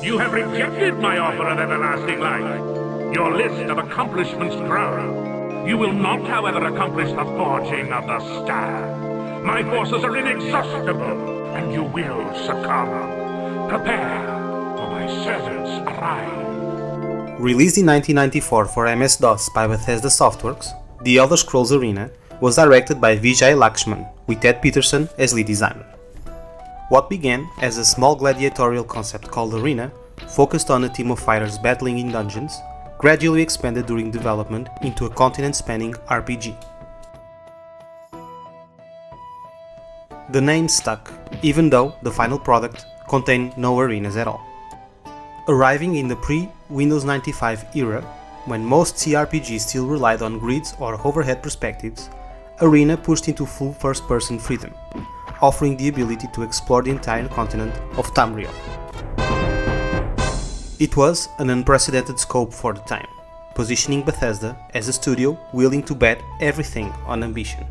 You have rejected my offer of everlasting life. Your list of accomplishments grow. You will not, however, accomplish the forging of the star. My forces are inexhaustible, and you will succumb. Prepare, for my servants arrive. Released in 1994 for MS-DOS by Bethesda Softworks, The Elder Scrolls Arena was directed by Vijay Lakshman, with Ed Peterson as lead designer. What began as a small gladiatorial concept called Arena, focused on a team of fighters battling in dungeons, gradually expanded during development into a continent-spanning RPG. The name stuck, even though the final product contained no arenas at all. Arriving in the pre-Windows 95 era, when most CRPGs still relied on grids or overhead perspectives, Arena pushed into full first-person freedom, offering the ability to explore the entire continent of Tamriel. It was an unprecedented scope for the time, positioning Bethesda as a studio willing to bet everything on ambition.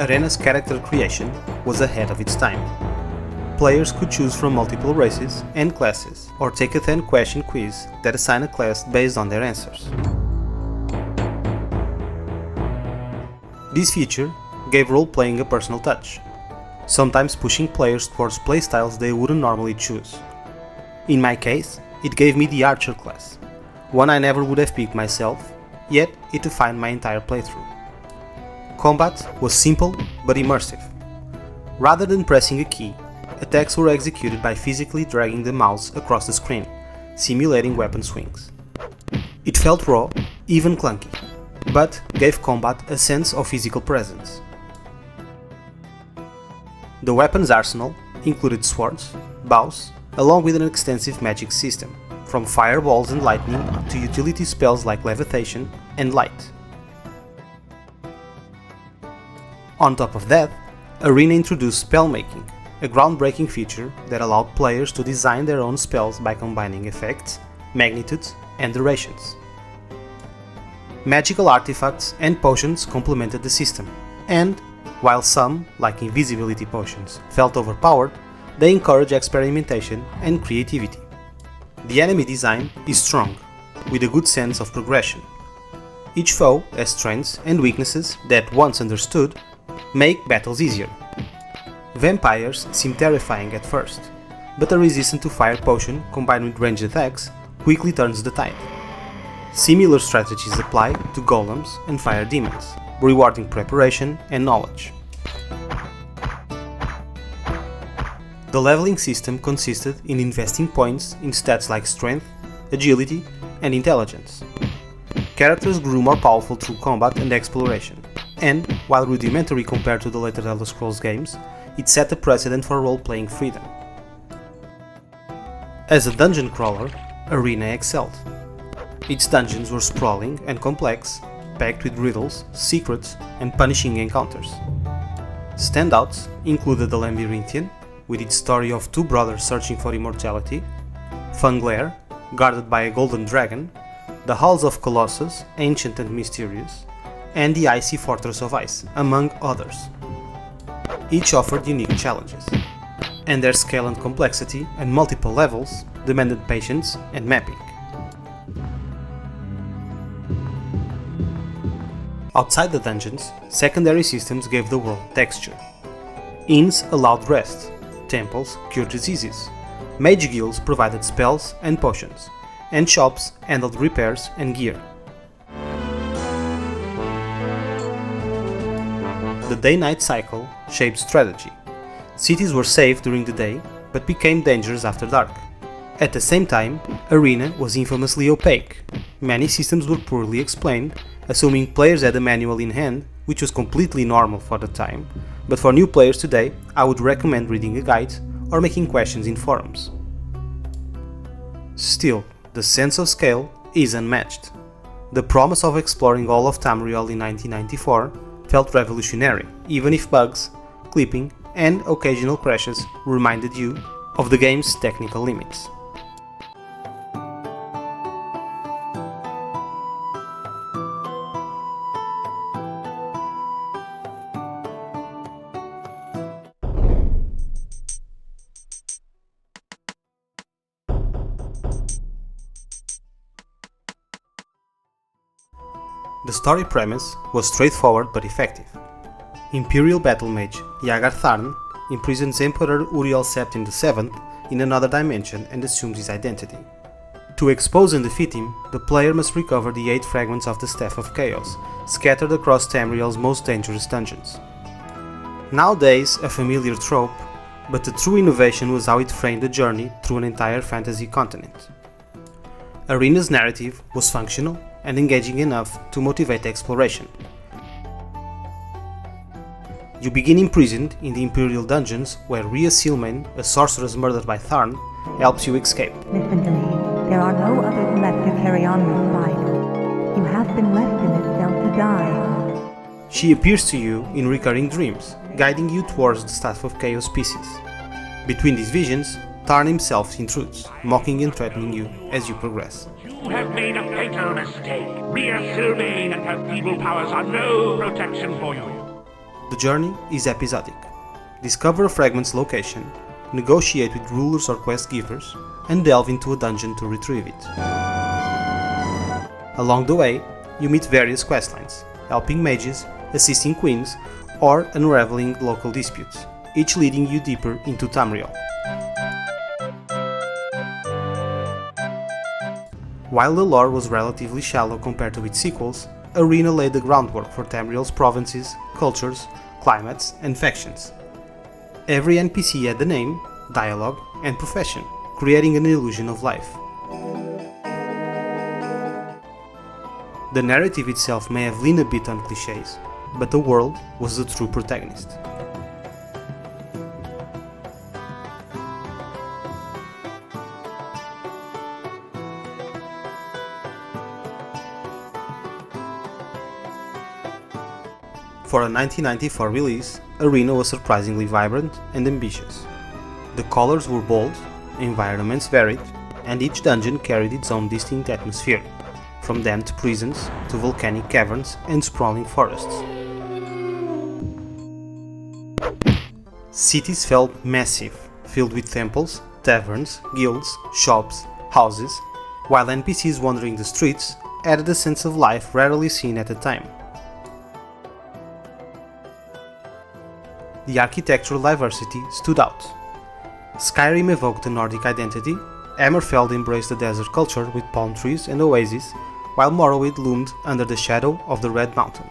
Arena's character creation was ahead of its time. Players could choose from multiple races and classes, or take a 10-question quiz that assign a class based on their answers. This feature gave role-playing a personal touch, sometimes pushing players towards playstyles they wouldn't normally choose. In my case, it gave me the Archer class, one I never would have picked myself, yet it defined my entire playthrough. Combat was simple but immersive. Rather than pressing a key, attacks were executed by physically dragging the mouse across the screen, simulating weapon swings. It felt raw, even clunky, but gave combat a sense of physical presence. The weapons arsenal included swords, bows, along with an extensive magic system, from fireballs and lightning to utility spells like levitation and light. On top of that, Arena introduced Spellmaking, a groundbreaking feature that allowed players to design their own spells by combining effects, magnitudes, and durations. Magical artifacts and potions complemented the system, and, while some, like invisibility potions, felt overpowered, they encourage experimentation and creativity. The enemy design is strong, with a good sense of progression. Each foe has strengths and weaknesses that, once understood, make battles easier. Vampires seem terrifying at first, but a resistance to fire potion combined with ranged attacks quickly turns the tide. Similar strategies apply to golems and fire demons, rewarding preparation and knowledge. The leveling system consisted in investing points in stats like strength, agility, and intelligence. Characters grew more powerful through combat and exploration, and, while rudimentary compared to the later Elder Scrolls games, it set a precedent for role-playing freedom. As a dungeon crawler, Arena excelled. Its dungeons were sprawling and complex, packed with riddles, secrets, and punishing encounters. Standouts included the Labyrinthian, with its story of two brothers searching for immortality, Funglair, guarded by a golden dragon, the Halls of Colossus, ancient and mysterious, and the Icy Fortress of Ice, among others. Each offered unique challenges, and their scale and complexity and multiple levels demanded patience and mapping. Outside the dungeons, secondary systems gave the world texture. Inns allowed rest, temples cured diseases, mage guilds provided spells and potions, and shops handled repairs and gear. The day-night cycle shaped strategy. Cities were safe during the day, but became dangerous after dark. At the same time, Arena was infamously opaque. Many systems were poorly explained, assuming players had a manual in hand, which was completely normal for the time, but for new players today, I would recommend reading a guide or making questions in forums. Still, the sense of scale is unmatched. The promise of exploring all of Tamriel in 1994 felt revolutionary, even if bugs, clipping, and occasional crashes reminded you of the game's technical limits. The story premise was straightforward but effective. Imperial battle mage Yagar Tharn imprisons Emperor Uriel Septim VII in another dimension and assumes his identity. To expose and defeat him, the player must recover the 8 fragments of the Staff of Chaos, scattered across Tamriel's most dangerous dungeons. Nowadays a familiar trope, but the true innovation was how it framed the journey through an entire fantasy continent. Arena's narrative was functional and engaging enough to motivate exploration. You begin imprisoned in the Imperial dungeons where Rhea Silmain, a sorceress murdered by Tharn, helps you escape. Listen to me. There are no others left to carry on this fight. You have been left in this cell to die. She appears to you in recurring dreams, guiding you towards the Staff of Chaos pieces. Between these visions, Tharn himself intrudes, mocking and threatening you as you progress. You have made a fatal mistake. Rhea Silmain and her feeble powers are no protection for you. The journey is episodic. Discover a fragment's location, negotiate with rulers or quest givers, and delve into a dungeon to retrieve it. Along the way, you meet various questlines, helping mages, assisting queens, or unraveling local disputes, each leading you deeper into Tamriel. While the lore was relatively shallow compared to its sequels, Arena laid the groundwork for Tamriel's provinces, cultures, climates, and factions. Every NPC had a name, dialogue, and profession, creating an illusion of life. The narrative itself may have leaned a bit on clichés, but the world was the true protagonist. For a 1994 release, Arena was surprisingly vibrant and ambitious. The colors were bold, environments varied, and each dungeon carried its own distinct atmosphere, from damned prisons to volcanic caverns and sprawling forests. Cities felt massive, filled with temples, taverns, guilds, shops, houses, while NPCs wandering the streets added a sense of life rarely seen at the time. The architectural diversity stood out. Skyrim evoked a Nordic identity, Hammerfell embraced the desert culture with palm trees and oases, while Morrowind loomed under the shadow of the Red Mountain.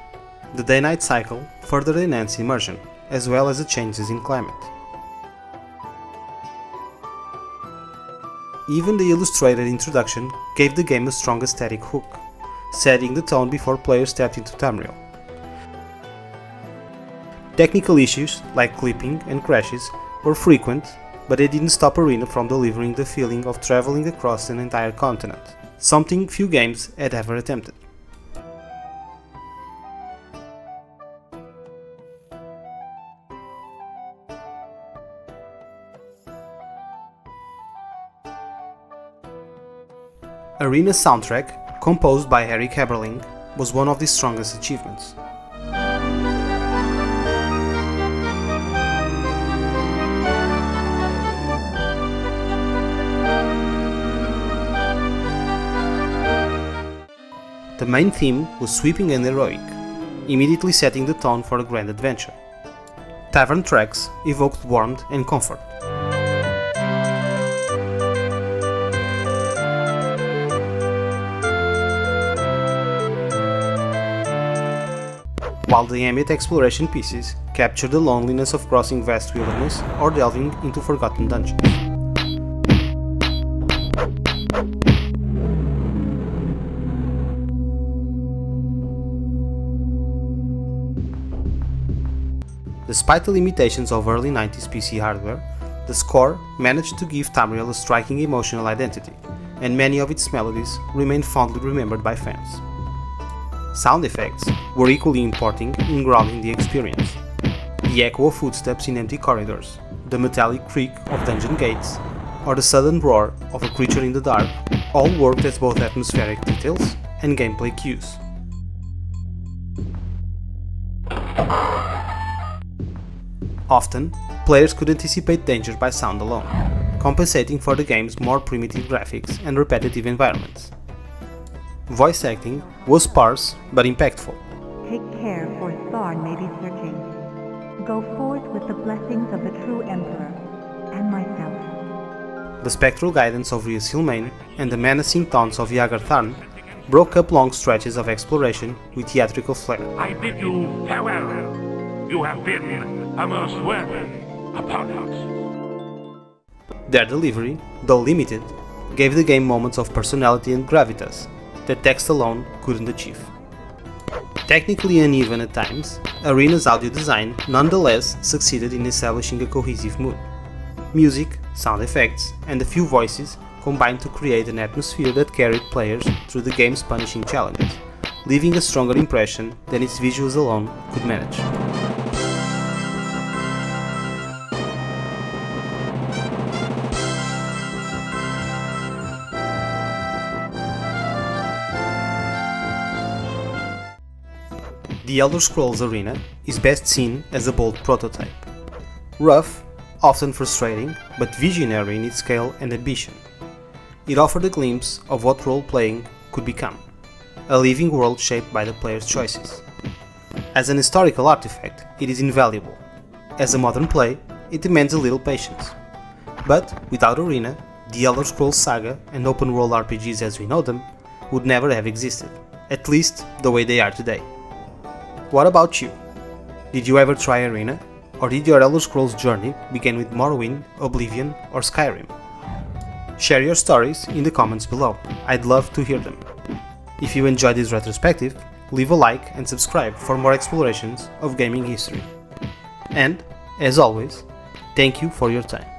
The day-night cycle further enhanced immersion, as well as the changes in climate. Even the illustrated introduction gave the game a strong aesthetic hook, setting the tone before players stepped into Tamriel. Technical issues, like clipping and crashes, were frequent, but they didn't stop Arena from delivering the feeling of traveling across an entire continent, something few games had ever attempted. Arena's soundtrack, composed by Eric Haberling, was one of the strongest achievements. The main theme was sweeping and heroic, immediately setting the tone for a grand adventure. Tavern tracks evoked warmth and comfort. While the ambient exploration pieces captured the loneliness of crossing vast wilderness or delving into forgotten dungeons. Despite the limitations of early 90s PC hardware, the score managed to give Tamriel a striking emotional identity, and many of its melodies remain fondly remembered by fans. Sound effects were equally important in grounding the experience. The echo of footsteps in empty corridors, the metallic creak of dungeon gates, or the sudden roar of a creature in the dark all worked as both atmospheric details and gameplay cues. Often, players could anticipate danger by sound alone, compensating for the game's more primitive graphics and repetitive environments. Voice acting was sparse but impactful. Take care, for Thorn may be searching. Go forth with the blessings of the true Emperor, and myself. The spectral guidance of Rias-Hilmain and the menacing taunts of Yagartharn broke up long stretches of exploration with theatrical flair. I bid you farewell. You have been a most worthy opponent. Their delivery, though limited, gave the game moments of personality and gravitas that text alone couldn't achieve. Technically uneven at times, Arena's audio design nonetheless succeeded in establishing a cohesive mood. Music, sound effects, and a few voices combined to create an atmosphere that carried players through the game's punishing challenges, leaving a stronger impression than its visuals alone could manage. The Elder Scrolls Arena is best seen as a bold prototype. Rough, often frustrating, but visionary in its scale and ambition. It offered a glimpse of what role-playing could become, a living world shaped by the player's choices. As an historical artifact, it is invaluable. As a modern play, it demands a little patience. But without Arena, the Elder Scrolls saga and open-world RPGs as we know them would never have existed, at least the way they are today. What about you? Did you ever try Arena? Or did your Elder Scrolls journey begin with Morrowind, Oblivion, or Skyrim? Share your stories in the comments below, I'd love to hear them. If you enjoyed this retrospective, leave a like and subscribe for more explorations of gaming history. And, as always, thank you for your time.